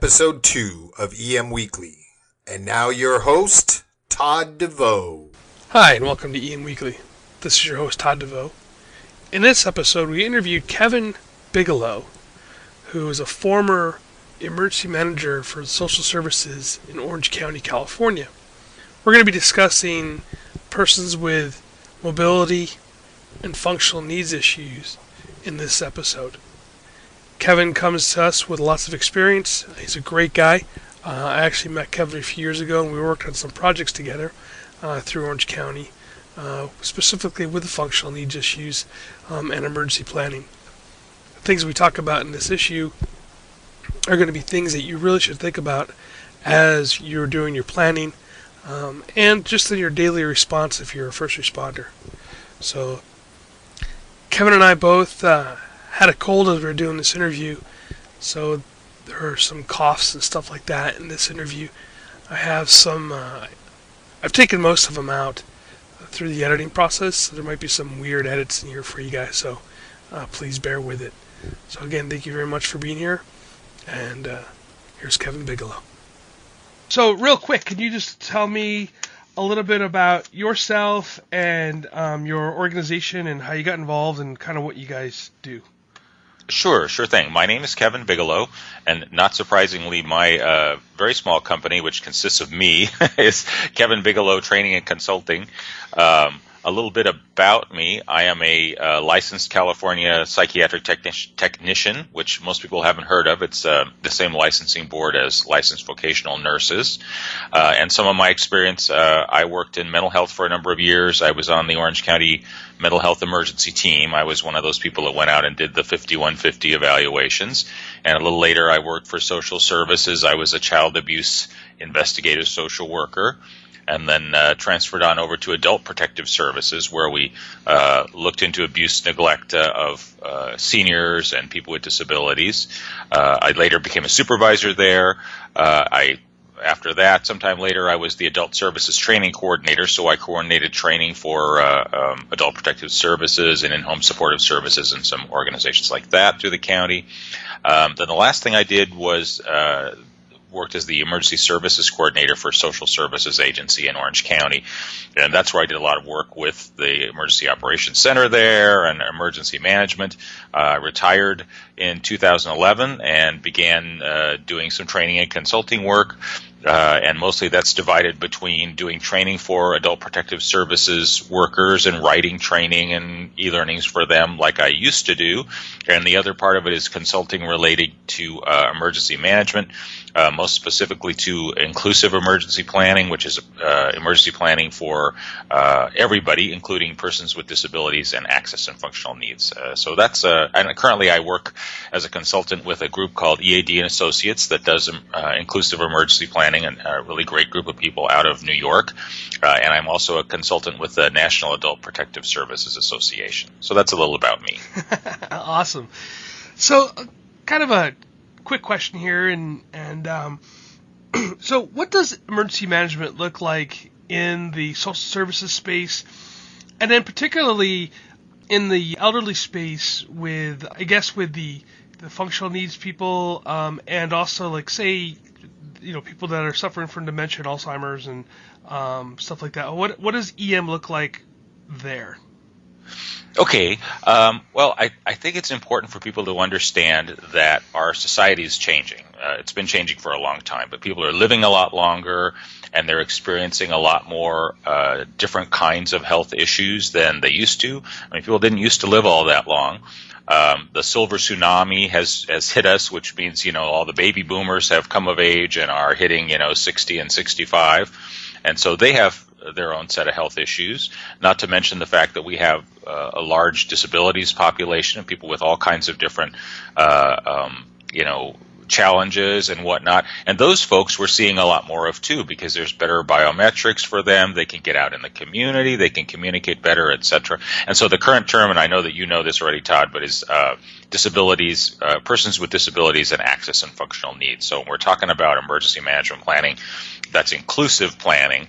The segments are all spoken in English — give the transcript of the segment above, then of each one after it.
episode 2 of EM Weekly. And now your host, Todd DeVoe. Hi, and welcome to EM Weekly. This is your host, Todd DeVoe. In this episode, we interviewed Kevin Bigalow, who is a former emergency manager for social services in Orange County, California. We're going to be discussing persons with mobility and functional needs issues in this episode. Kevin comes to us with lots of experience. He's a great guy. I actually met Kevin a few years ago, and we worked on some projects together through Orange County, specifically with the functional needs issues and emergency planning. The things we talk about in this issue are going to be things that you really should think about as you're doing your planning and just in your daily response if you're a first responder. So Kevin and I both had a cold as we were doing this interview, so there are some coughs and stuff like that in this interview. I have some, I've taken most of them out through the editing process, so there might be some weird edits in here for you guys, so please bear with it. So again, thank you very much for being here, and here's Kevin Bigalow. So real quick, can you just tell me a little bit about yourself and your organization and how you got involved and kind of what you guys do? Sure thing. My name is Kevin Bigalow, and not surprisingly, my very small company, which consists of me, is Kevin Bigalow Training and Consulting. A little bit about me. I am a licensed California psychiatric technician, which most people haven't heard of. It's the same licensing board as licensed vocational nurses. And some of my experience, I worked in mental health for a number of years. I was on the Orange County mental health emergency team. I was one of those people that went out and did the 5150 evaluations. And a little later, I worked for social services. I was a child abuse investigative social worker. And then transferred on over to adult protective services, where we looked into abuse, neglect of seniors and people with disabilities. I later became a supervisor there. After that, sometime later, I was the adult services training coordinator, so I coordinated training for adult protective services and InHome supportive services and some organizations like that through the county. Then the last thing I did was worked as the emergency services coordinator for social services agency in Orange County, and that's where I did a lot of work with the emergency operations center there and emergency management. Retired in 2011 and began doing some training and consulting work, and mostly that's divided between doing training for adult protective services workers and writing training and e-learnings for them like I used to do, and the other part of it is consulting related to emergency management, most specifically to inclusive emergency planning, which is emergency planning for everybody, including persons with disabilities and access and functional needs. So that's and currently I work as a consultant with a group called EAD and Associates that does inclusive emergency planning, and a really great group of people out of New York. And I'm also a consultant with the National Adult Protective Services Association. So that's a little about me. Awesome. So kind of a quick question here, and so what does emergency management look like in the social services space, and then particularly in the elderly space with, I guess, with the functional needs people, and also, like, say, people that are suffering from dementia and Alzheimer's and stuff like that. What does EM look like there? Okay. Well, I think it's important for people to understand that our society is changing. It's been changing for a long time, but people are living a lot longer, and they're experiencing a lot more different kinds of health issues than they used to. I mean, people didn't used to live all that long. The silver tsunami has hit us, which means, all the baby boomers have come of age and are hitting, 60 and 65. And so they have their own set of health issues, not to mention the fact that we have a large disabilities population of people with all kinds of different, challenges and whatnot. And those folks we're seeing a lot more of too, because there's better biometrics for them. They can get out in the community, they can communicate better, etc. And so the current term, and I know that you know this already, Todd, but is disabilities, persons with disabilities and access and functional needs. So when we're talking about emergency management planning, that's inclusive planning.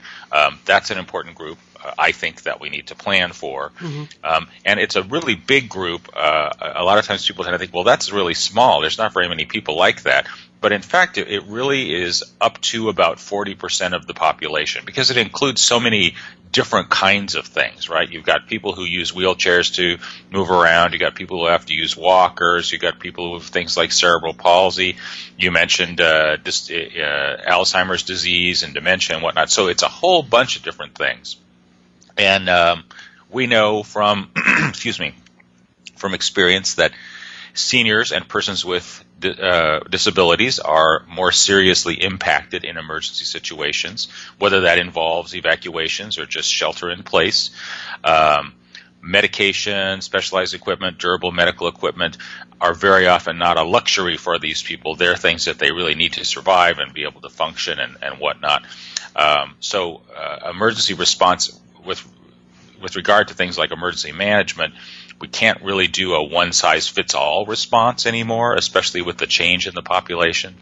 That's an important group. I think that we need to plan for. And it's a really big group. A lot of times people tend to think, well, that's really small. There's not very many people like that. But in fact, it really is up to about 40% of the population, because it includes so many different kinds of things, right? You've got people who use wheelchairs to move around. You've got people who have to use walkers. You've got people who have things like cerebral palsy. You mentioned Alzheimer's disease and dementia and whatnot. So it's a whole bunch of different things. And we know from, excuse me, from experience that seniors and persons with disabilities are more seriously impacted in emergency situations, whether that involves evacuations or just shelter in place. Medication, specialized equipment, durable medical equipment are very often not a luxury for these people. They're things that they really need to survive and be able to function and whatnot. So emergency response with regard to things like emergency management, we can't really do a one-size-fits-all response anymore, especially with the change in the population.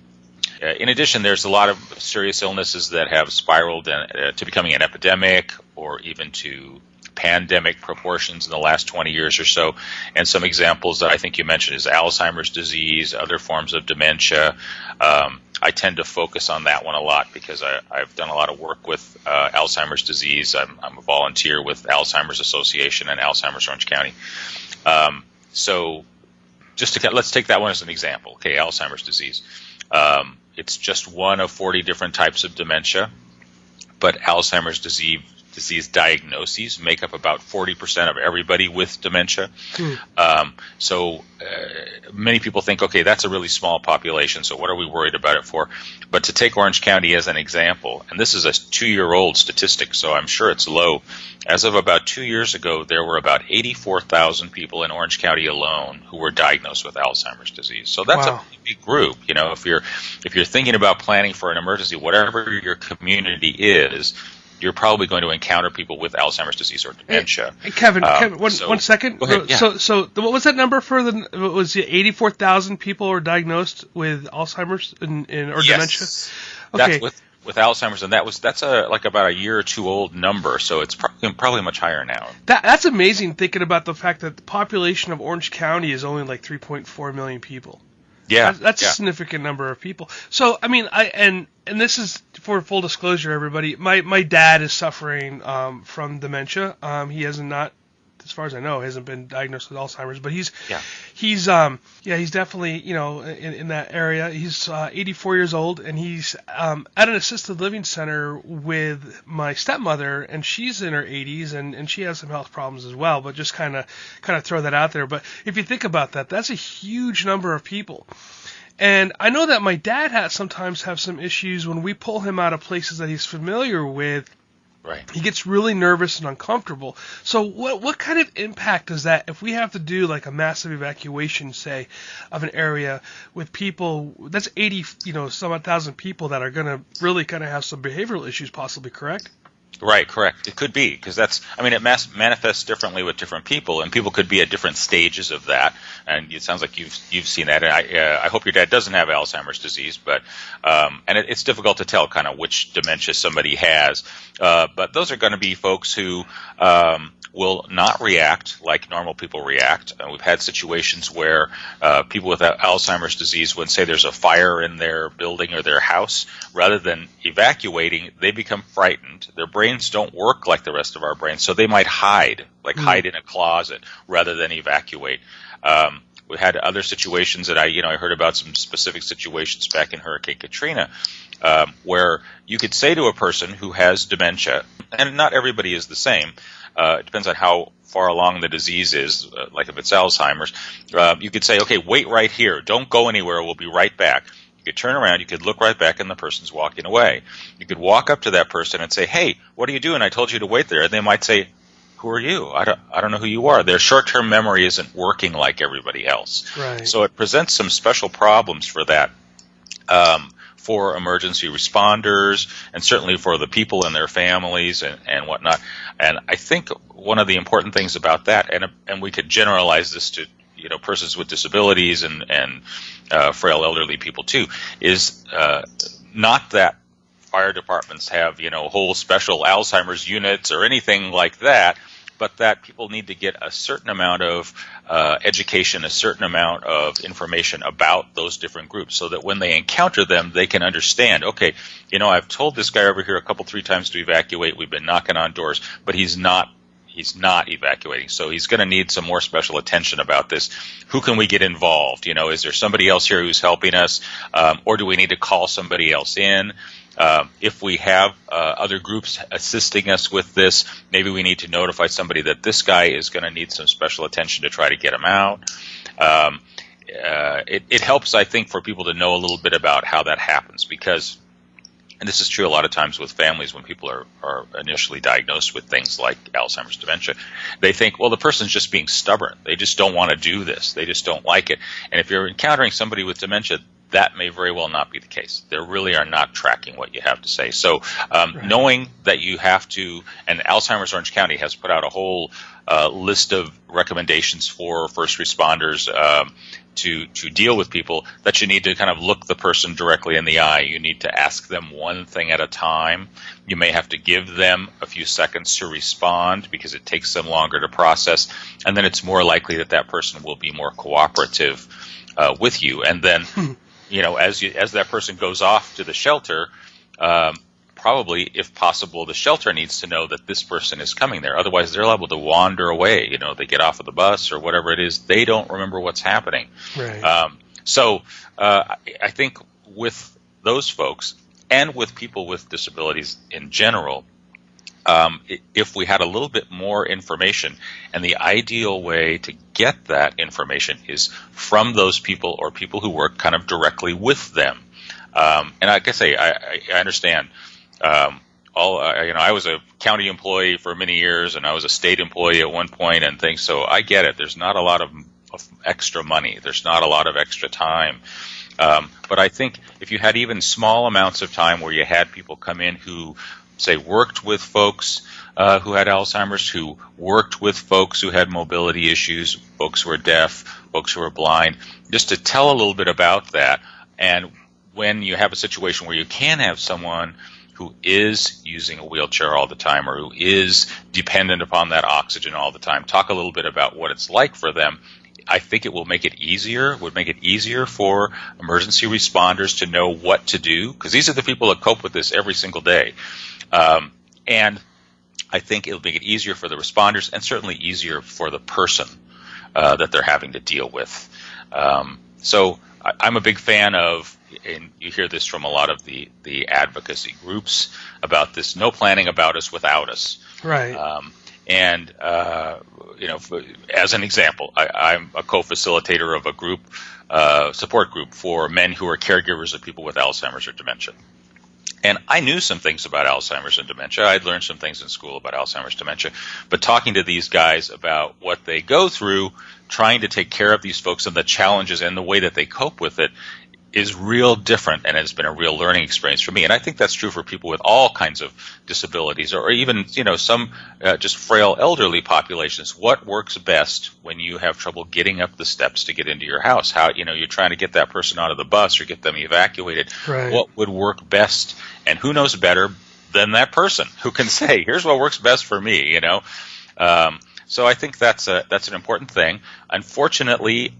In addition, there's a lot of serious illnesses that have spiraled to becoming an epidemic or even to pandemic proportions in the last 20 years or so. And some examples that I think you mentioned is Alzheimer's disease, other forms of dementia. I tend to focus on that one a lot because I've done a lot of work with Alzheimer's disease. I'm a volunteer with Alzheimer's Association and Alzheimer's Orange County. So let's take that one as an example. Okay, Alzheimer's disease. It's just one of 40 different types of dementia, but Alzheimer's disease diagnoses make up about 40% of everybody with dementia. So many people think, okay, that's a really small population, so what are we worried about it for? But to take Orange County as an example, and this is a 2-year-old statistic, so I'm sure it's low. As of about 2 years ago, there were about 84,000 people in Orange County alone who were diagnosed with Alzheimer's disease. So that's a big group. You know, if you're thinking about planning for an emergency, whatever your community is, you're probably going to encounter people with Alzheimer's disease or dementia. Hey, Kevin, one second. Go ahead, yeah. So what was that number for? Was it 84,000 people were diagnosed with Alzheimer's or dementia? Okay. That's with Alzheimer's, and that's about a year or two old number, so it's probably much higher now. That's amazing, thinking about the fact that the population of Orange County is only like 3.4 million people. Yeah, that's a significant number of people. So, I mean, and this is for full disclosure, everybody. My dad is suffering from dementia. He has not, as far as I know, hasn't been diagnosed with Alzheimer's, but he's definitely, in that area. He's 84 years old, and he's at an assisted living center with my stepmother, and she's in her 80s, and she has some health problems as well. But just kind of throw that out there. But if you think about that, that's a huge number of people. And I know that my dad sometimes have some issues when we pull him out of places that he's familiar with. Right. He gets really nervous and uncomfortable. So what kind of impact does that, if we have to do like a massive evacuation, say, of an area with people, that's 80, some odd thousand people that are going to really kind of have some behavioral issues possibly, correct? Right, correct. It could be, because it manifests differently with different people, and people could be at different stages of that. And it sounds like you've seen that. And I hope your dad doesn't have Alzheimer's disease, but it's difficult to tell kind of which dementia somebody has. But those are going to be folks who will not react like normal people react. We've had situations where people with Alzheimer's disease, when, say, there's a fire in their building or their house, rather than evacuating, they become frightened. Their brains don't work like the rest of our brains, so they might hide in a closet rather than evacuate. We had other situations that I heard about some specific situations back in Hurricane Katrina, where you could say to a person who has dementia, and not everybody is the same, it depends on how far along the disease is, like if it's Alzheimer's, you could say, okay, wait right here. Don't go anywhere. We'll be right back. You could turn around. You could look right back, and the person's walking away. You could walk up to that person and say, hey, what are you doing? I told you to wait there. And they might say, who are you? I don't know who you are. Their short-term memory isn't working like everybody else. Right. So it presents some special problems for that. For emergency responders, and certainly for the people and their families and whatnot. And I think one of the important things about that, and we could generalize this to persons with disabilities and frail elderly people too, is not that fire departments have, whole special Alzheimer's units or anything like that, but that people need to get a certain amount of education, a certain amount of information about those different groups so that when they encounter them, they can understand, okay, I've told this guy over here a couple, 3 times to evacuate. We've been knocking on doors, but he's not evacuating. So he's going to need some more special attention about this. Who can we get involved? Is there somebody else here who's helping us? Or do we need to call somebody else in? If we have other groups assisting us with this, maybe we need to notify somebody that this guy is going to need some special attention to try to get him out. It helps, I think, for people to know a little bit about how that happens because, and this is true a lot of times with families when people are initially diagnosed with things like Alzheimer's dementia, they think, well, the person's just being stubborn. They just don't want to do this. They just don't like it. And if you're encountering somebody with dementia, that may very well not be the case. They really are not tracking what you have to say. So knowing that you have to, and Alzheimer's Orange County has put out a whole list of recommendations for first responders to deal with people, that you need to kind of look the person directly in the eye. You need to ask them one thing at a time. You may have to give them a few seconds to respond because it takes them longer to process, and then it's more likely that that person will be more cooperative with you. And then as that person goes off to the shelter, probably, if possible, the shelter needs to know that this person is coming there. Otherwise, they're liable to wander away. They get off of the bus or whatever it is. They don't remember what's happening. Right. So I think with those folks and with people with disabilities in general, if we had a little bit more information, and the ideal way to get that information is from those people or people who work kind of directly with them. And like I say, I understand. I was a county employee for many years, and I was a state employee at one point, and things. So I get it. There's not a lot of extra money. There's not a lot of extra time. But I think if you had even small amounts of time where you had people come in who, say, worked with folks who had Alzheimer's, who worked with folks who had mobility issues, folks who were deaf, folks who were blind, just to tell a little bit about that. And when you have a situation where you can have someone who is using a wheelchair all the time or who is dependent upon that oxygen all the time, talk a little bit about what it's like for them. I think it will make it easier, for emergency responders to know what to do, because these are the people that cope with this every single day. And I think it'll make it easier for the responders and certainly easier for the person that they're having to deal with. So I'm a big fan of, and you hear this from a lot of the advocacy groups about this, no planning about us without us. Right. As an example, I'm a co-facilitator of a group, support group for men who are caregivers of people with Alzheimer's or dementia. And I knew some things about Alzheimer's and dementia. I'd learned some things in school about Alzheimer's dementia. But talking to these guys about what they go through, trying to take care of these folks and the challenges and the way that they cope with it is real different, and has been a real learning experience for me. And I think that's true for people with all kinds of disabilities, or even some just frail elderly populations. What works best when you have trouble getting up the steps to get into your house? How you're trying to get that person out of the bus or get them evacuated. Right. What would work best? And who knows better than that person who can say, "Here's what works best for me." So I think that's an important thing. Unfortunately,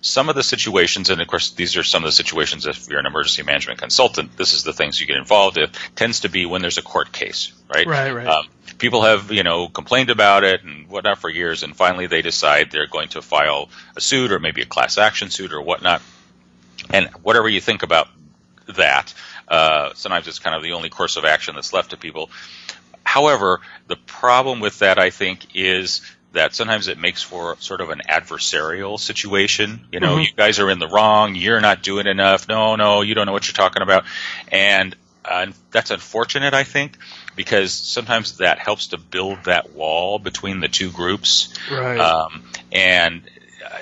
some of the situations, and of course these are some of the situations if you're an emergency management consultant, this is the things you get involved in, tends to be when there's a court case, right? Right. People have, complained about it and whatnot for years, and finally they decide they're going to file a suit or maybe a class action suit or whatnot. And whatever you think about that, sometimes it's kind of the only course of action that's left to people. However, the problem with that, I think, is that sometimes it makes for sort of an adversarial situation. You guys are in the wrong. You're not doing enough. No, you don't know what you're talking about. And that's unfortunate, I think, because sometimes that helps to build that wall between the two groups. Right. And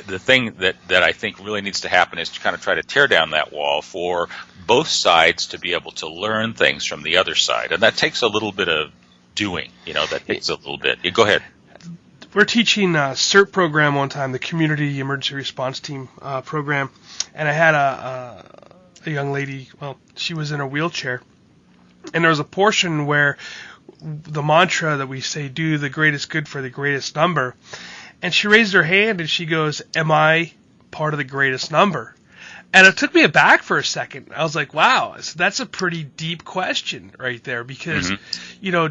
the thing that I think really needs to happen is to kind of try to tear down that wall for both sides to be able to learn things from the other side. And that takes a little bit of doing. That takes a little bit. Go ahead. We're teaching a CERT program one time, the Community Emergency Response Team program, and I had a young lady, well, she was in a wheelchair, And there was a portion where the mantra that we say, do the greatest good for the greatest number. And she raised her hand and she goes, am I part of the greatest number? And it took me aback for a second. I was like, wow, that's a pretty deep question right there, because,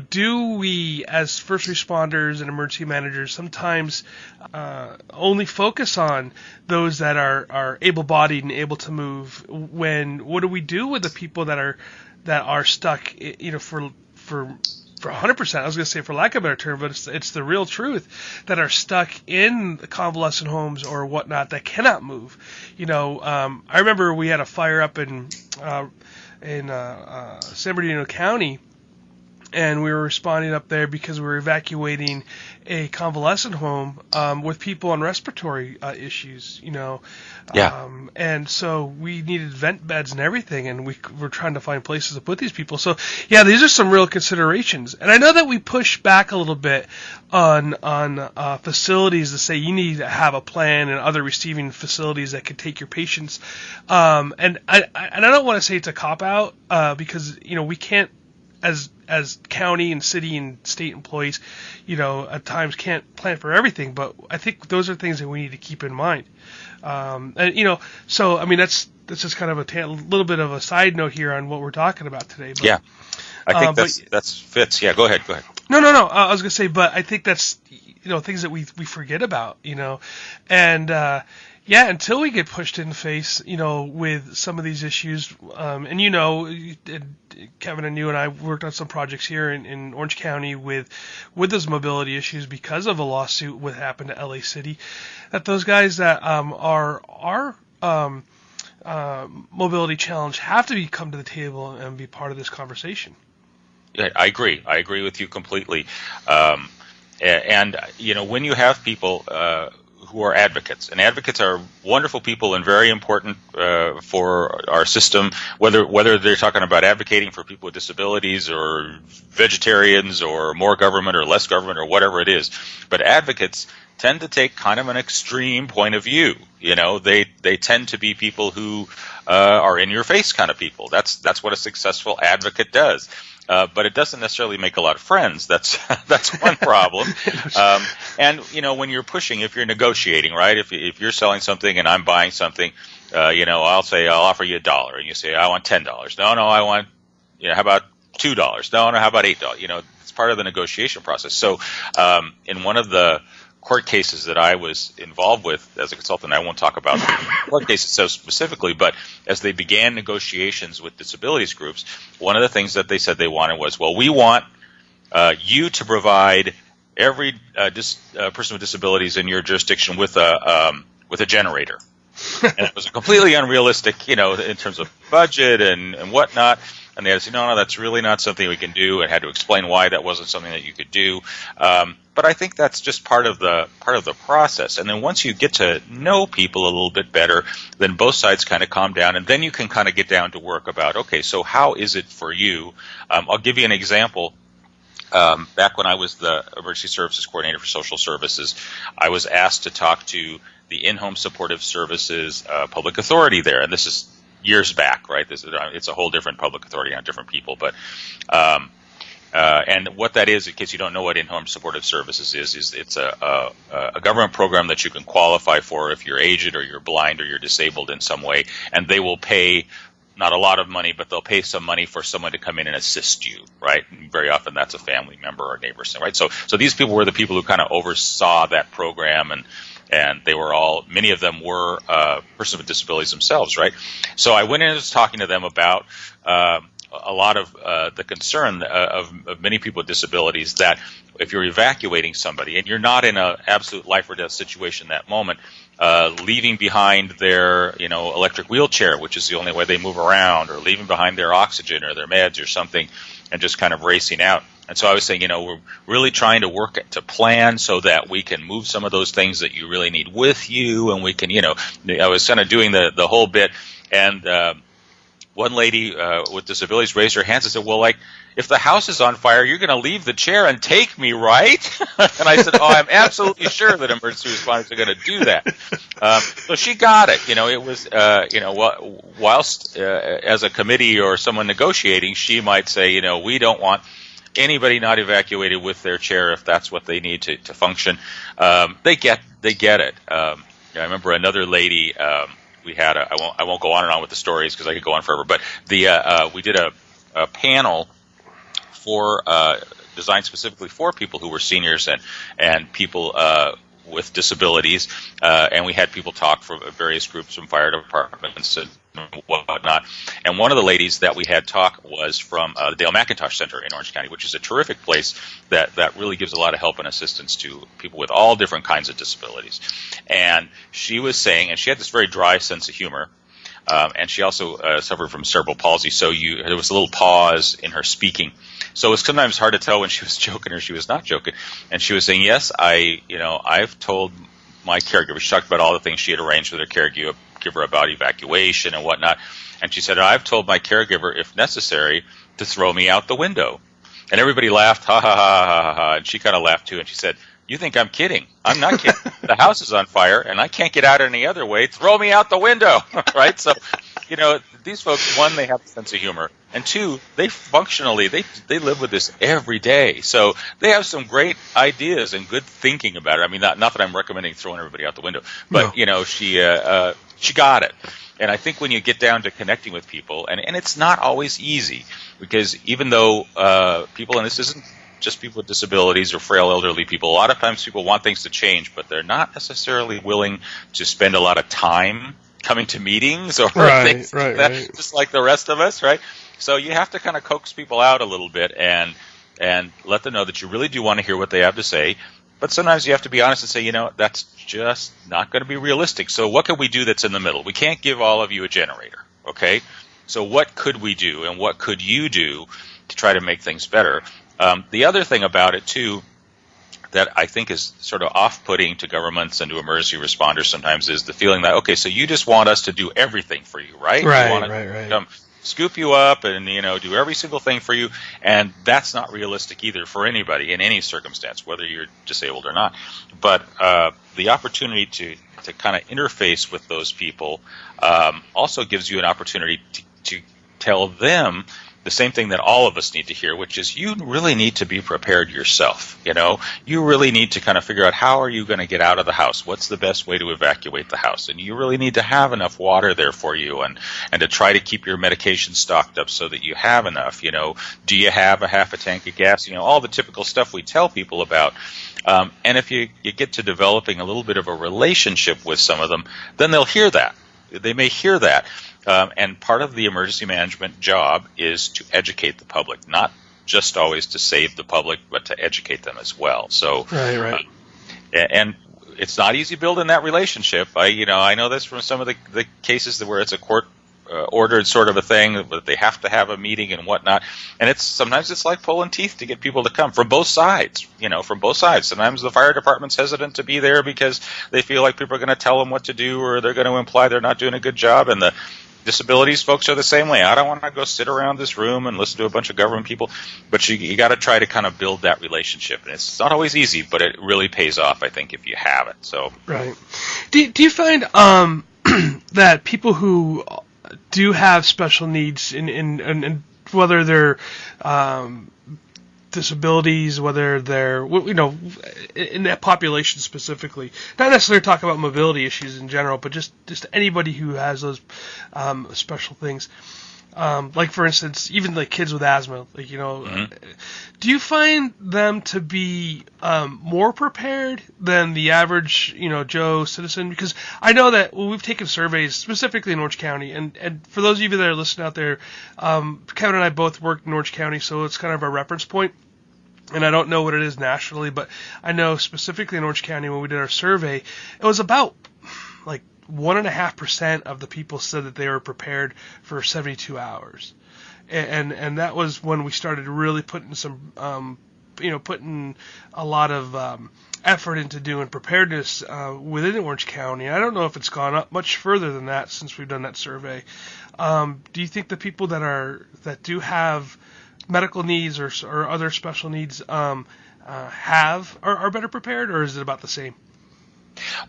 do we as first responders and emergency managers sometimes only focus on those that are able-bodied and able to move, when what do we do with the people that are stuck, for 100%, I was going to say for lack of a better term, but it's the real truth, that are stuck in convalescent homes or whatnot that cannot move. I remember we had a fire up in San Bernardino County, and we were responding up there because we were evacuating a convalescent home with people on respiratory issues, and so we needed vent beds and everything, and we were trying to find places to put these people. So, yeah, these are some real considerations. And I know that we push back a little bit on facilities to say you need to have a plan, and other receiving facilities that could take your patients. And I don't want to say it's a cop-out because, we can't, as county and city and state employees, at times can't plan for everything, but I think those are things that we need to keep in mind. So I mean that's just kind of a little bit of a side note here on what we're talking about today. But, yeah, I think that's fits. Yeah, go ahead. No. I was gonna say, but I think that's things that we forget about, and. Yeah, until we get pushed in the face, with some of these issues, and Kevin and you and I worked on some projects here in Orange County with those mobility issues because of a lawsuit what happened to LA City, that those guys that are mobility challenged have to come to the table and be part of this conversation. Yeah, I agree. I agree with you completely. And when you have people who are advocates. And advocates are wonderful people and very important for our system, whether they're talking about advocating for people with disabilities or vegetarians or more government or less government or whatever it is. But advocates tend to take kind of an extreme point of view. They tend to be people who are in your face kind of people. That's what a successful advocate does. But it doesn't necessarily make a lot of friends. That's one problem. And when you're pushing, if you're negotiating, right? If you're selling something and I'm buying something, I'll say I'll offer you $1, and you say I want $10. No, I want, how about $2? No, how about $8? It's part of the negotiation process. So in one of the court cases that I was involved with as a consultant, I won't talk about court cases so specifically, but as they began negotiations with disabilities groups, one of the things that they said they wanted was, well, we want you to provide every person with disabilities in your jurisdiction with a generator. And it was completely unrealistic, in terms of budget and whatnot. And they had to say, no, that's really not something we can do, and had to explain why that wasn't something that you could do. But I think that's just part of the process. And then once you get to know people a little bit better, then both sides kind of calm down, and then you can kind of get down to work about, okay, so how is it for you? I'll give you an example. Back when I was the emergency services coordinator for social services, I was asked to talk to the InHome supportive services public authority there, and this is years back, right? It's a whole different public authority on different people, but and what that is, in case you don't know what InHome supportive services is it's a government program that you can qualify for if you're aged or you're blind or you're disabled in some way, and they will pay not a lot of money, but they'll pay some money for someone to come in and assist you, right? And very often that's a family member or neighbor, right? So these people were the people who kind of oversaw that program, and they were many of them were persons with disabilities themselves, right? So I went in and was talking to them about a lot of the concern of many people with disabilities, that if you're evacuating somebody and you're not in an absolute life or death situation in that moment, leaving behind their electric wheelchair, which is the only way they move around, or leaving behind their oxygen or their meds or something, and just kind of racing out. And so I was saying, we're really trying to work to plan so that we can move some of those things that you really need with you, and we can, I was kind of doing the whole bit, and one lady with disabilities raised her hands and said, well, like, if the house is on fire, you're going to leave the chair and take me, right? And I said, oh, I'm absolutely sure that emergency responders are going to do that. So she got it. It was, whilst as a committee or someone negotiating, she might say, we don't want anybody not evacuated with their chair if that's what they need to function. They get it. I remember another lady. We had I won't go on and on with the stories because I could go on forever. But we did a panel for designed specifically for people who were seniors and people with disabilities, and we had people talk from various groups from fire departments and whatnot. And one of the ladies that we had talk was from the Dale McIntosh Center in Orange County, which is a terrific place that really gives a lot of help and assistance to people with all different kinds of disabilities. And she was saying, and she had this very dry sense of humor, and she also suffered from cerebral palsy, so there was a little pause in her speaking. So it was sometimes hard to tell when she was joking or she was not joking. And she was saying, yes, I've told my caregiver, she talked about all the things she had arranged with her caregiver about evacuation and whatnot. And she said, I've told my caregiver, if necessary, to throw me out the window. And everybody laughed, ha, ha, ha, ha, ha, ha. And she kind of laughed too. And she said, you think I'm kidding? I'm not kidding. The house is on fire and I can't get out any other way. Throw me out the window, right? So, these folks, one, they have a sense of humor. And two, they functionally, they live with this every day. So they have some great ideas and good thinking about it. I mean, not that I'm recommending throwing everybody out the window, but, No. She got it. And I think when you get down to connecting with people, and it's not always easy, because even though people, and this isn't just people with disabilities or frail elderly people, a lot of times people want things to change, but they're not necessarily willing to spend a lot of time coming to meetings or things like that, just like the rest of us, right? So you have to kind of coax people out a little bit and let them know that you really do want to hear what they have to say. But sometimes you have to be honest and say, that's just not going to be realistic. So what can we do that's in the middle? We can't give all of you a generator, okay? So what could we do, and what could you do to try to make things better? The other thing about it, too, that I think is sort of off-putting to governments and to emergency responders sometimes is the feeling that, okay, so you just want us to do everything for you, right? Right, you want to come scoop you up and, do every single thing for you, and that's not realistic either for anybody in any circumstance, whether you're disabled or not. But the opportunity to kind of interface with those people also gives you an opportunity to tell them the same thing that all of us need to hear, which is you really need to be prepared yourself. You really need to kind of figure out how are you going to get out of the house? What's the best way to evacuate the house? And you really need to have enough water there for you and to try to keep your medication stocked up so that you have enough. Do you have a half a tank of gas? All the typical stuff we tell people about. And if you get to developing a little bit of a relationship with some of them, then they'll hear that. They may hear that. And part of the emergency management job is to educate the public, not just always to save the public, but to educate them as well. So, right. And it's not easy building that relationship. I know this from some of the cases where it's a court ordered sort of a thing, but they have to have a meeting and whatnot. And sometimes it's like pulling teeth to get people to come from both sides. From both sides. Sometimes the fire department's hesitant to be there because they feel like people are going to tell them what to do, or they're going to imply they're not doing a good job, and the disabilities folks are the same way. I don't want to go sit around this room and listen to a bunch of government people, but you got to try to kind of build that relationship. And it's not always easy, but it really pays off, I think, if you have it. So right. Do you find that people who do have special needs in whether they're disabilities, whether they're, in that population specifically, not necessarily talk about mobility issues in general, but just anybody who has those special things, like for instance, even like kids with asthma, do you find them to be more prepared than the average, Joe citizen? Because I know that we've taken surveys specifically in Orange County, and for those of you that are listening out there, Kevin and I both worked in Orange County, so it's kind of a reference point. And I don't know what it is nationally, but I know specifically in Orange County when we did our survey, it was about like 1.5% of the people said that they were prepared for 72 hours. And that was when we started really putting some, putting a lot of effort into doing preparedness within Orange County. I don't know if it's gone up much further than that since we've done that survey. Do you think the people that do have medical needs or other special needs are better prepared, or is it about the same?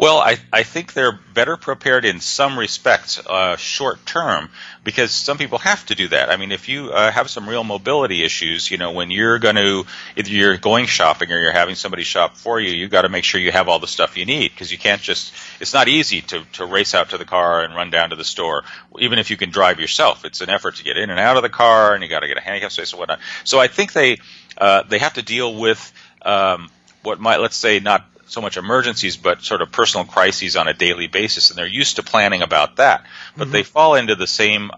Well, I think they're better prepared in some respects, short term, because some people have to do that. I mean, if you have some real mobility issues, when either you're going shopping or you're having somebody shop for you, you've got to make sure you have all the stuff you need, because you can't it's not easy to race out to the car and run down to the store, even if you can drive yourself. It's an effort to get in and out of the car, and you got to get a handicap space and whatnot. So I think they have to deal with what might, let's say, not so much emergencies, but sort of personal crises on a daily basis, and they're used to planning about that. But they fall into the same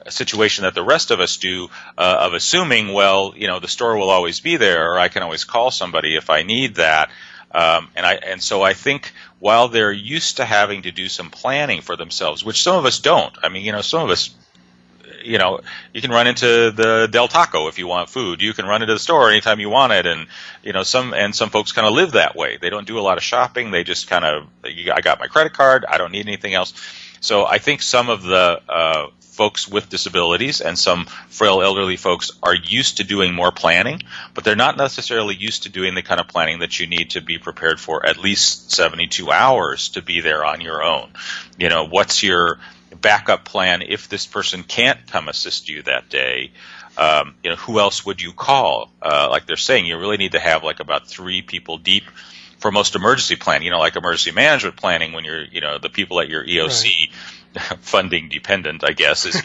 situation that the rest of us do, of assuming, well, the store will always be there, or I can always call somebody if I need that. And so I think while they're used to having to do some planning for themselves, which some of us don't. I mean, some of us, you can run into the Del Taco if you want food. You can run into the store anytime you want it, and some folks kind of live that way. They don't do a lot of shopping. They just I got my credit card. I don't need anything else. So I think some of the folks with disabilities and some frail elderly folks are used to doing more planning, but they're not necessarily used to doing the kind of planning that you need to be prepared for at least 72 hours to be there on your own. What's your backup plan if this person can't come assist you that day? Who else would you call? Like they're saying, you really need to have like about 3 people deep for most emergency planning. Like emergency management planning, when you're, the people at your EOC, right, funding dependent, I guess, is,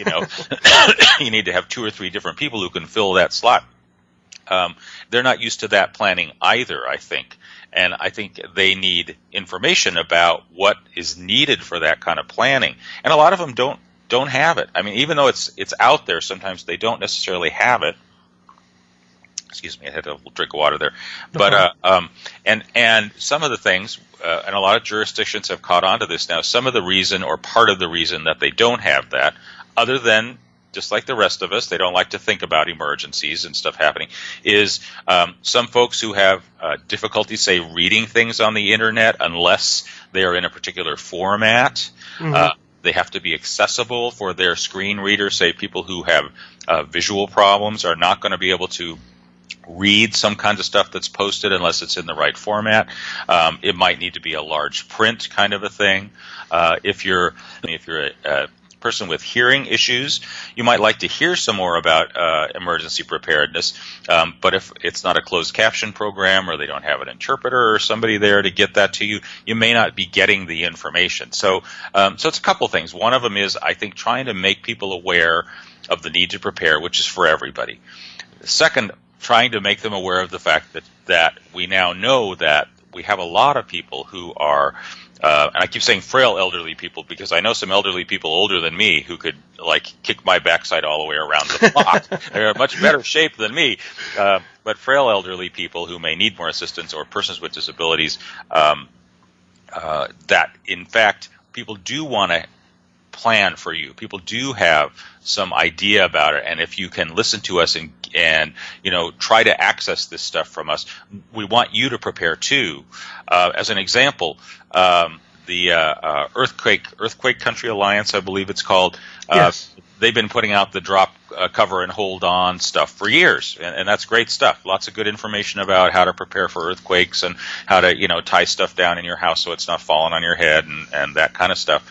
you need to have 2 or 3 different people who can fill that slot. They're not used to that planning either, I think. And I think they need information about what is needed for that kind of planning. And a lot of them don't have it. I mean, even though it's out there, sometimes they don't necessarily have it. Excuse me, I had a drink of water there. But and some of the things, and a lot of jurisdictions have caught on to this now. Some of the reason, or part of the reason, that they don't have that, other than just like the rest of us, they don't like to think about emergencies and stuff happening, is some folks who have difficulty, say, reading things on the internet unless they are in a particular format. Mm-hmm. They have to be accessible for their screen reader. Say people who have visual problems are not going to be able to read some kinds of stuff that's posted unless it's in the right format. It might need to be a large print kind of a thing. If you're a person with hearing issues, you might like to hear some more about emergency preparedness, but if it's not a closed caption program, or they don't have an interpreter or somebody there to get that to you, you may not be getting the information. So it's a couple things. One of them is, I think, trying to make people aware of the need to prepare, which is for everybody. Second, trying to make them aware of the fact that we now know that we have a lot of people who are, and I keep saying frail elderly people because I know some elderly people older than me who could kick my backside all the way around the block. They're in much better shape than me. But frail elderly people who may need more assistance, or persons with disabilities, that in fact people do want to plan for you. People do have some idea about it, and if you can listen to us and try to access this stuff from us, we want you to prepare too. As an example, the Earthquake Country Alliance, I believe it's called. Yes. They've been putting out the drop, cover, and hold on stuff for years, and that's great stuff. Lots of good information about how to prepare for earthquakes and how to tie stuff down in your house so it's not falling on your head and that kind of stuff.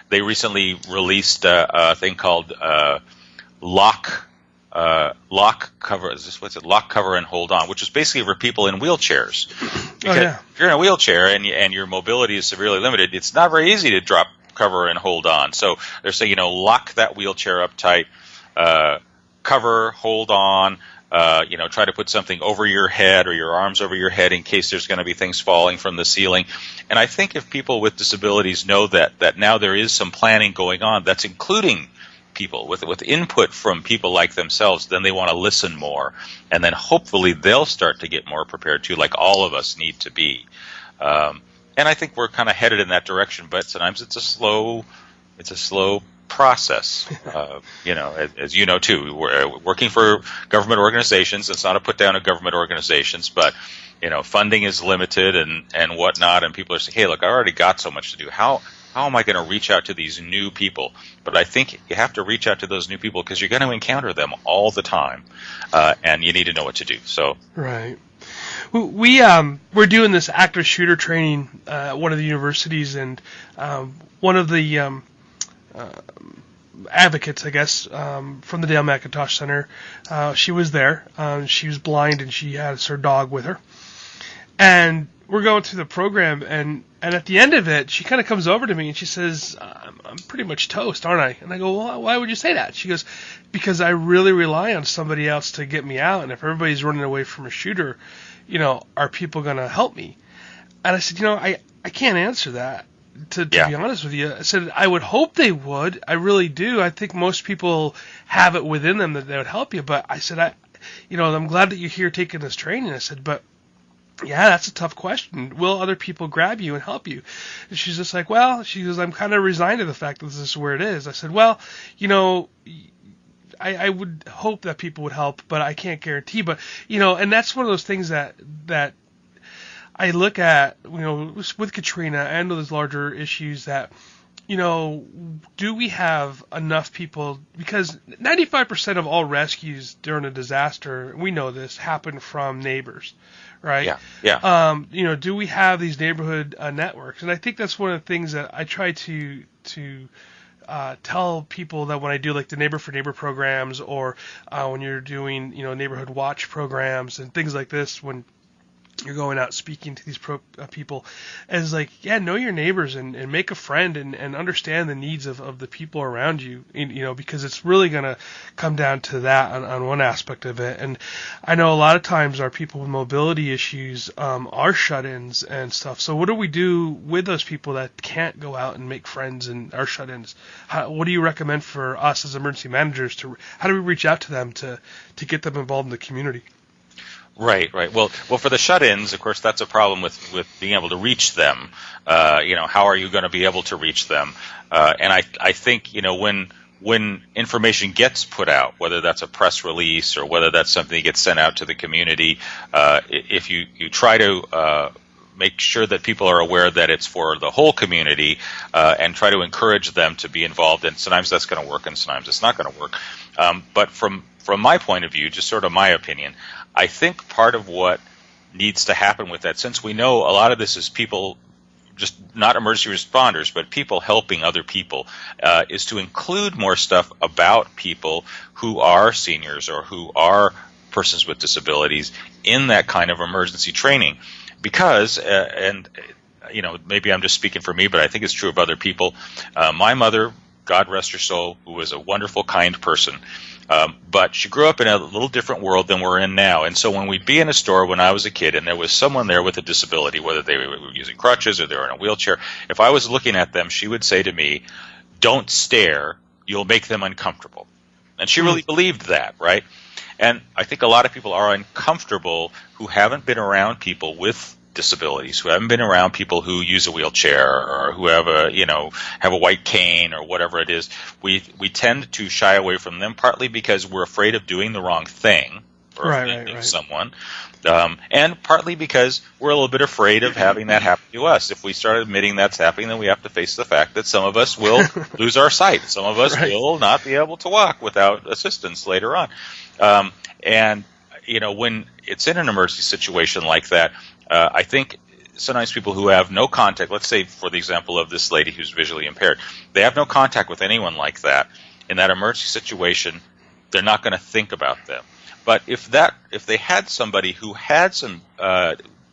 They recently released a thing called lock cover. Lock, cover, and hold on, which is basically for people in wheelchairs. Because if you're in a wheelchair and your mobility is severely limited, it's not very easy to drop, cover, and hold on. So they're saying, lock that wheelchair up tight, cover, hold on. Try to put something over your head or your arms over your head in case there's going to be things falling from the ceiling. And I think if people with disabilities know that now there is some planning going on, that's including people with input from people like themselves, then they want to listen more. And then hopefully they'll start to get more prepared too, like all of us need to be. And I think we're kind of headed in that direction, but sometimes it's a slow process. As you know too, we're working for government organizations. It's not a put down of government organizations, but funding is limited and whatnot, and people are saying, hey, look, I already got so much to do. How am I going to reach out to these new people? But I think you have to reach out to those new people because you're going to encounter them all the time, and you need to know what to do. So right. We're doing this active shooter training at one of the universities, and one of the advocates, I guess, from the Dale McIntosh Center, she was there. She was blind, and she has her dog with her. And we're going through the program, and at the end of it, she kind of comes over to me and she says, I'm pretty much toast, aren't I? And I go, well, why would you say that? She goes, because I really rely on somebody else to get me out, and if everybody's running away from a shooter, are people going to help me? And I said, I can't answer that, to be honest with you. I said, I would hope they would. I really do. I think most people have it within them that they would help you. But I said, I'm glad that you're here taking this training. I said, but yeah, that's a tough question. Will other people grab you and help you? And she's just like, well, she goes, I'm kind of resigned to the fact that this is where it is. I said, well, I would hope that people would help, but I can't guarantee. But, and that's one of those things that I look at, with Katrina and those larger issues that, do we have enough people? Because 95% of all rescues during a disaster, we know this, happen from neighbors. Right? Yeah. Do we have these neighborhood networks? And I think that's one of the things that I try to tell people, that when I do like the neighbor for neighbor programs, or when you're doing neighborhood watch programs and things like this, when you're going out speaking to these people, as like, know your neighbors and make a friend and understand the needs of the people around you, because it's really going to come down to that on one aspect of it. And I know a lot of times our people with mobility issues are shut-ins and stuff. So what do we do with those people that can't go out and make friends and are shut-ins? What do you recommend for us as emergency managers how do we reach out to them to get them involved in the community? Right. Well, for the shut-ins, of course, that's a problem with being able to reach them. How are you going to be able to reach them? And I think, when information gets put out, whether that's a press release or whether that's something that gets sent out to the community, if you try to make sure that people are aware that it's for the whole community, and try to encourage them to be involved, and sometimes that's going to work and sometimes it's not going to work. But from my point of view, just sort of my opinion, I think part of what needs to happen with that, since we know a lot of this is people, just not emergency responders, but people helping other people, is to include more stuff about people who are seniors or who are persons with disabilities in that kind of emergency training. Because, maybe I'm just speaking for me, but I think it's true of other people. My mother, God rest her soul, who was a wonderful, kind person, but she grew up in a little different world than we're in now. And so when we'd be in a store when I was a kid and there was someone there with a disability, whether they were using crutches or they were in a wheelchair, if I was looking at them, she would say to me, don't stare, you'll make them uncomfortable. And she really believed that, right? And I think a lot of people are uncomfortable who haven't been around people with disabilities, who haven't been around people who use a wheelchair or who have a white cane or whatever it is. We tend to shy away from them, partly because we're afraid of doing the wrong thing or offending someone, and partly because we're a little bit afraid of having that happen to us. If we start admitting that's happening, then we have to face the fact that some of us will lose our sight. Some of us will not be able to walk without assistance later on. And when it's in an emergency situation like that, I think sometimes people who have no contact, let's say for the example of this lady who's visually impaired, they have no contact with anyone like that. In that emergency situation, they're not going to think about them. But if they had somebody who had some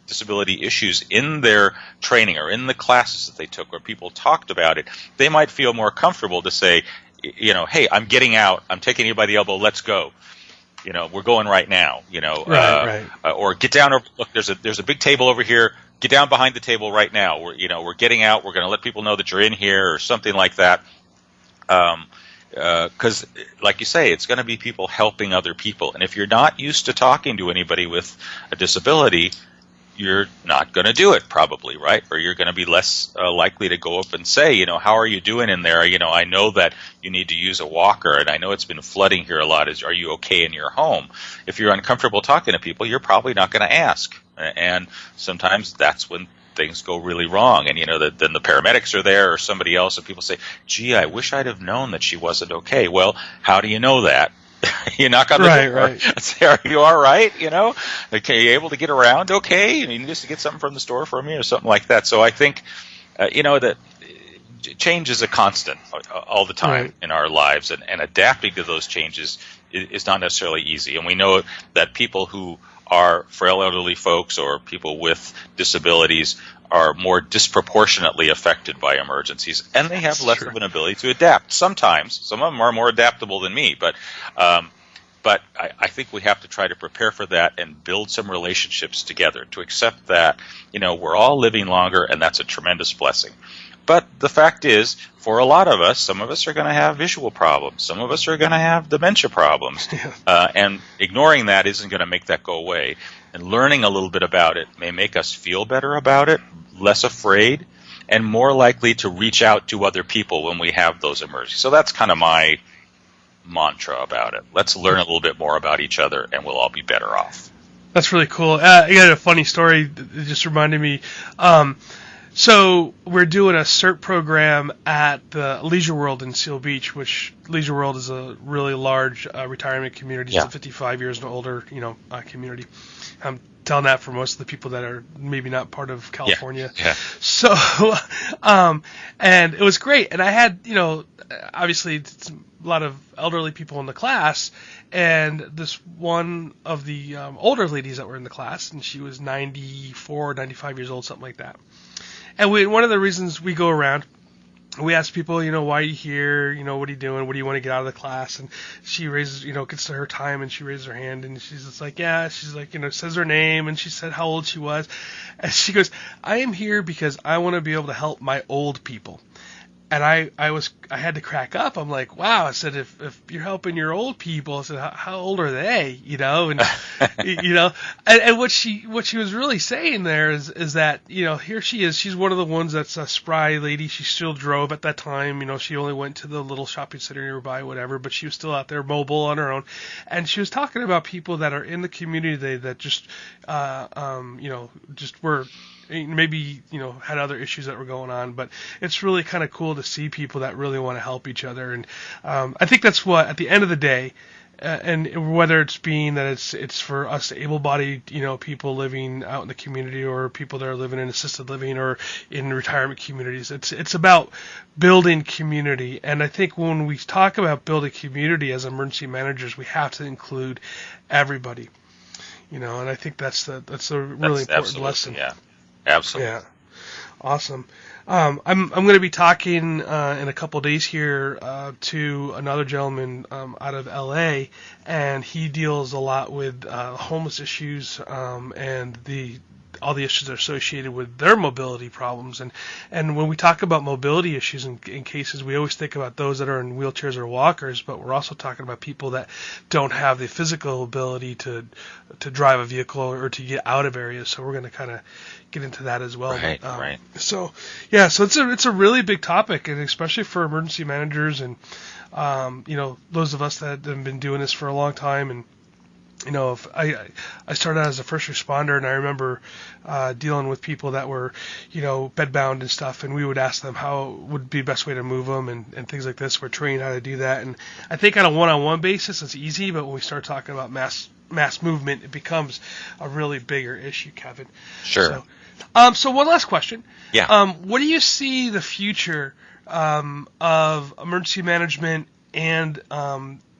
disability issues in their training or in the classes that they took where people talked about it, they might feel more comfortable to say, hey, I'm getting out, I'm taking you by the elbow, let's go. We're going right now, or get down. Look, there's a big table over here. Get down behind the table right now. We're getting out. We're going to let people know that you're in here or something like that. Because, like you say, it's going to be people helping other people. And if you're not used to talking to anybody with a disability, you're not going to do it probably, right? Or you're going to be less likely to go up and say, how are you doing in there? I know that you need to use a walker, and I know it's been flooding here a lot. Are you okay in your home? If you're uncomfortable talking to people, you're probably not going to ask. and sometimes that's when things go really wrong. And then the paramedics are there or somebody else, and people say, "Gee, I wish I'd have known that she wasn't okay." Well, how do you know that? You knock on the door and say, "Are you all right? Okay, are you able to get around? Okay, you need us to get something from the store for me or something like that." So I think, that change is a constant all the time in our lives, and adapting to those changes is not necessarily easy. And we know that people who are frail elderly folks or people with disabilities are more disproportionately affected by emergencies, and they have less of an ability to adapt. Sometimes, some of them are more adaptable than me, but I think we have to try to prepare for that and build some relationships together to accept that, we're all living longer, and that's a tremendous blessing. But the fact is, for a lot of us, some of us are going to have visual problems. Some of us are going to have dementia problems. And ignoring that isn't going to make that go away. And learning a little bit about it may make us feel better about it, less afraid, and more likely to reach out to other people when we have those emergencies. So that's kind of my mantra about it. Let's learn a little bit more about each other, and we'll all be better off. That's really cool. I got a funny story that just reminded me. So we're doing a CERT program at the Leisure World in Seal Beach, which Leisure World is a really large retirement community. It's a 55 years and older, community. I'm telling that for most of the people that are maybe not part of California. So, and it was great. And I had, obviously it's a lot of elderly people in the class, and this one of the older ladies that were in the class, and she was 94, 95 years old, something like that. And one of the reasons we go around, we ask people, why are you here? What are you doing? What do you want to get out of the class? And she raises, gets to her time, and she raises her hand, and she's just like, she's like, says her name, and she said how old she was. And she goes, "I am here because I want to be able to help my old people." And I had to crack up. I'm like, wow. I said, if you're helping your old people, I said, how old are they? And and what she was really saying there is that, here she is. She's one of the ones that's a spry lady. She still drove at that time. She only went to the little shopping center nearby, whatever, but she was still out there mobile on her own. And she was talking about people that are in the community that just, just were, maybe had other issues that were going on, but it's really kind of cool to see people that really want to help each other. And I think that's what, at the end of the day, and whether it's being that it's for us able-bodied people living out in the community, or people that are living in assisted living or in retirement communities, it's about building community. And I think when we talk about building community as emergency managers, we have to include everybody. And I think that's a really important lesson. Yeah. Absolutely. Yeah. Awesome. I'm going to be talking in a couple of days here to another gentleman out of LA, and he deals a lot with homeless issues and all the issues that are associated with their mobility problems. And when we talk about mobility issues in cases, we always think about those that are in wheelchairs or walkers, but we're also talking about people that don't have the physical ability to drive a vehicle or to get out of areas. So we're going to kind of get into that as well. Right. So it's a really big topic, and especially for emergency managers and those of us that have been doing this for a long time. And if I started out as a first responder, and I remember dealing with people that were, bedbound and stuff, and we would ask them how would be the best way to move them and things like this. We're trained how to do that, and I think on a one-on-one basis it's easy, but when we start talking about mass movement, it becomes a really bigger issue, Kevin. Sure. So one last question. Yeah. What do you see the future of emergency management and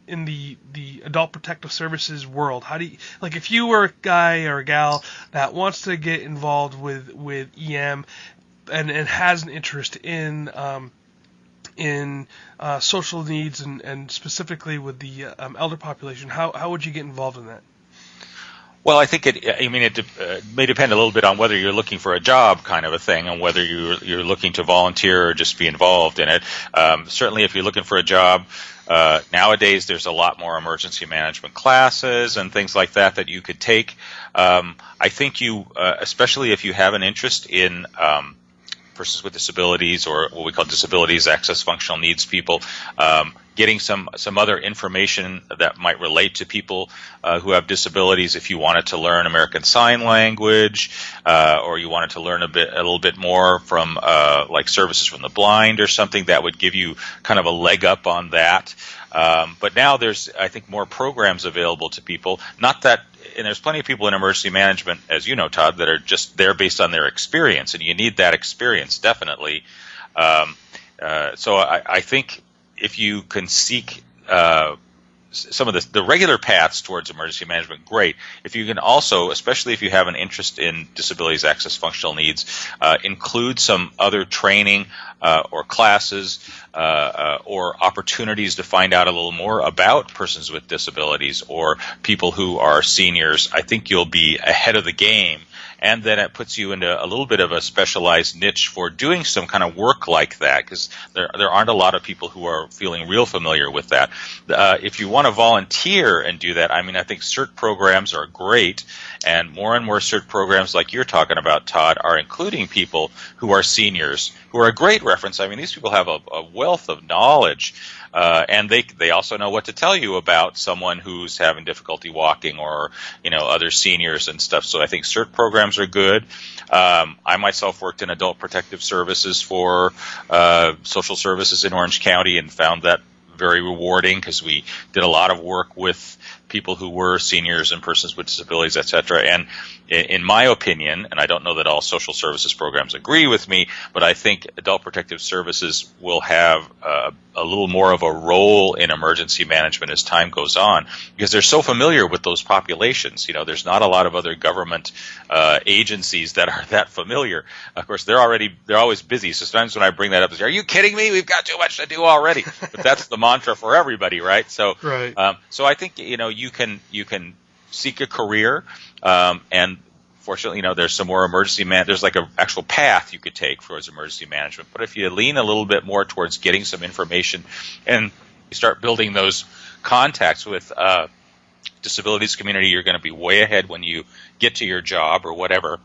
in the adult protective services world? How do you, like, if you were a guy or a gal that wants to get involved with EM and has an interest in social needs and specifically with the elder population, how would you get involved in that? Well, I think it may depend a little bit on whether you're looking for a job kind of a thing, and whether you're looking to volunteer or just be involved in it. Certainly, if you're looking for a job, nowadays there's a lot more emergency management classes and things like that you could take. I think especially if you have an interest in persons with disabilities, or what we call disabilities access functional needs people, getting some other information that might relate to people who have disabilities. If you wanted to learn American Sign Language, or you wanted to learn a little bit more from like services from the blind or something, that would give you kind of a leg up on that. But now there's, I think, more programs available to people. Not that, and there's plenty of people in emergency management, as you know, Todd, that are just there based on their experience, and you need that experience, definitely. So I think if you can seek some of the regular paths towards emergency management, great. If you can also, especially if you have an interest in disabilities access functional needs, include some other training or classes or opportunities to find out a little more about persons with disabilities or people who are seniors, I think you'll be ahead of the game. And then it puts you into a little bit of a specialized niche for doing some kind of work like that, because there aren't a lot of people who are feeling real familiar with that. If you want to volunteer and do that, I mean, I think CERT programs are great, and more CERT programs like you're talking about, Todd, are including people who are seniors, who are a great reference. I mean, these people have a wealth of knowledge, and they also know what to tell you about someone who's having difficulty walking, or other seniors and stuff. So I think CERT programs are good. I myself worked in adult protective services for social services in Orange County and found that very rewarding, because we did a lot of work with people who were seniors and persons with disabilities, etc. And in my opinion, and I don't know that all social services programs agree with me, but I think adult protective services will have a little more of a role in emergency management as time goes on, because they're so familiar with those populations. There's not a lot of other government agencies that are that familiar. Of course, they're always busy. So sometimes when I bring that up, they say, "Are you kidding me? We've got too much to do already." But that's the mantra for everybody, right? So, right. So I think you can seek a career, and fortunately, there's some more there's like an actual path you could take towards emergency management. But if you lean a little bit more towards getting some information and you start building those contacts with disabilities community, you're going to be way ahead when you get to your job or whatever.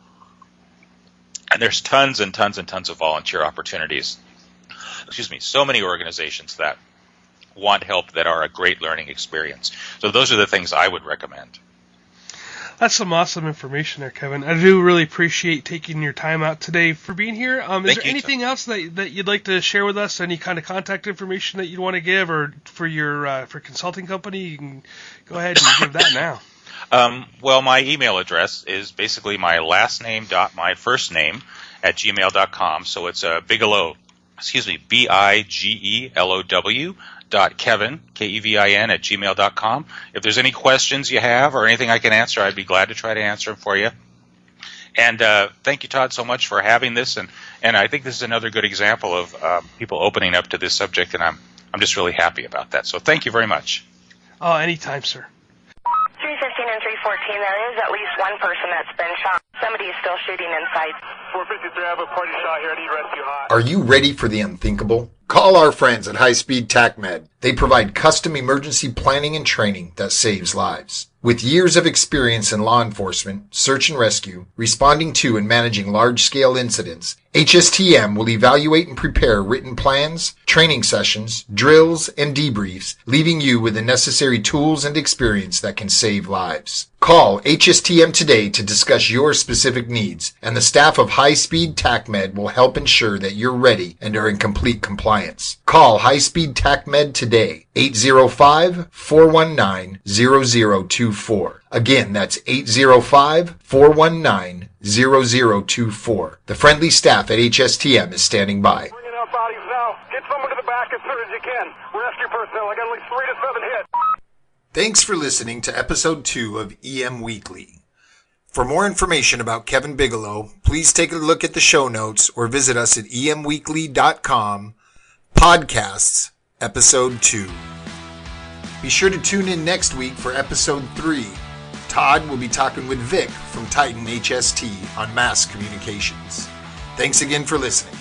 And there's tons and tons and tons of volunteer opportunities. So many organizations that want help, that are a great learning experience. So those are the things I would recommend. That's some awesome information there, Kevin. I do really appreciate taking your time out today for being here. Is there anything else that you'd like to share with us? Any kind of contact information that you'd want to give, or for your for consulting company? You can go ahead and give that now. Well, my email address is basically my last name dot my first name at gmail.com. So it's Bigelow, BIGELOW .Kevin, KEVIN at gmail.com. If there's any questions you have or anything I can answer, I'd be glad to try to answer them for you. And thank you, Todd, so much for having this. And I think this is another good example of people opening up to this subject, and I'm just really happy about that. So thank you very much. Oh, anytime, sir. 315 and 314, there is at least one person that's been shot. Somebody is still shooting inside. 453, I have a party shot here. I need rescue hot. Are you ready for the unthinkable? Call our friends at High Speed TACMed. They provide custom emergency planning and training that saves lives. With years of experience in law enforcement, search and rescue, responding to and managing large-scale incidents, HSTM will evaluate and prepare written plans, training sessions, drills, and debriefs, leaving you with the necessary tools and experience that can save lives. Call HSTM today to discuss your specific needs, and the staff of High Speed TACMed will help ensure that you're ready and are in complete compliance. Call High Speed TACMed today, 805-419-0024. Again, that's 805-419-0024. The friendly staff at HSTM is standing by. Bringing out bodies now. Get someone to the back as soon as you can. Rescue personnel. I got at least 3 to 7 hits. Thanks for listening to episode 2 of EM Weekly. For more information about Kevin Bigalow, please take a look at the show notes or visit us at emweekly.com, podcasts, episode 2. Be sure to tune in next week for episode 3. Todd will be talking with Vic from Titan HST on mass communications. Thanks again for listening.